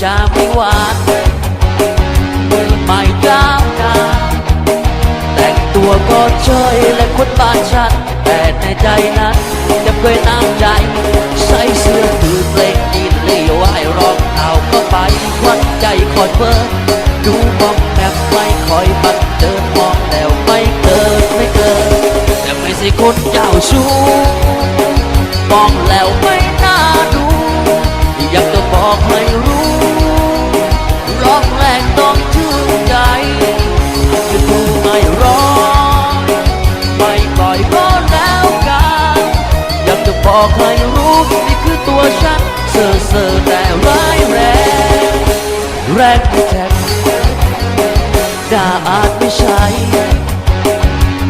จะไม่หวานไม่ก้าวหน้าแต่งตัวก็เฉยและคนบ้านฉันแต่ในใจนั้นจะเคยน้ำใจใส่เสื้อถือเพลงยินเลี้ยวไอ้รองเท้าก็ไปควันใจคอยเบิร์ดูมองแบบไม่คอยบังเดินมองแล้วไม่เกิดแต่ไม่ใช่คนเจ้าชู้มองแล้วไม่น่าดูอยากจะบอกให้รู้ร้องแรงต้องชื่นใจจะดูไม่ร้อนไม่ปล่อยก็แล้วกันอยากจะบอกให้รู้นี่คือตัวฉันเซ่อแต่ร้ายแรงไม่แท้กล้าอาจไม่ใช่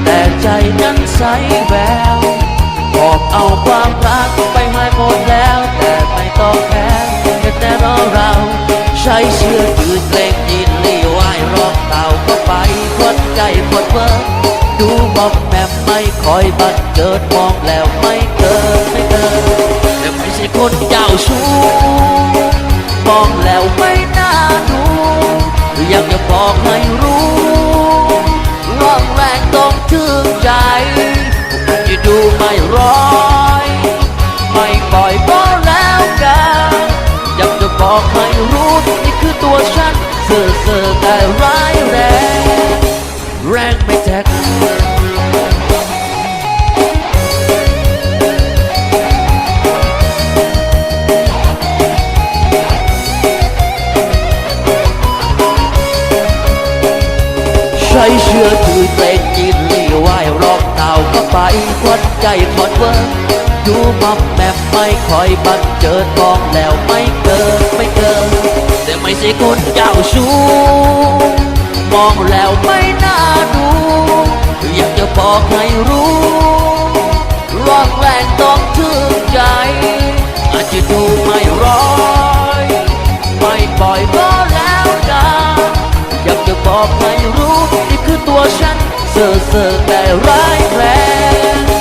แต่ใจนั้นใสแววบอกเอาความรักไปให้หมดแล้วแต่ไม่ต้องแพ้แต่รอเราใช้เชื่อยืดเพลงยินเลี้ยวไอ้รองเท้าก็ไปคนใจคนเบิร์ดูมองแม่ไม่คอยบังเกิดมองแล้วไม่เกิดแต่ไม่ใช่คนเจ้าชู้มองแล้วไม่น่าดูอยากจะบอกให้รู้ร้องแรงต้องชื่นใจจะดูไม่ร้อยไม่ปล่อยก็แล้วกันอยากจะบอกให้รู้นี่คือตัวฉันเซ่อแต่ร้ายแรงไม่แท็กใช้เชื่อถือเพลงยินเลี้ยวไว้รองเท้าก็ไปควันใจคอนเวิร์ดูมัมแมมไม่คอยบังเจิดมองแล้วไม่เกิดแต่ไม่ใช่คนเจ้าชู้มองแล้วไม่น่าดูอยากจะบอกให้รู้ร้องแรงต้องชื่นใจอาจจะดูไม่ร้อยไม่ปล่อยก็แล้วกันอยากจะบอกให้รู้นี่คือตัวฉันเซ่อแต่ร้ายแรง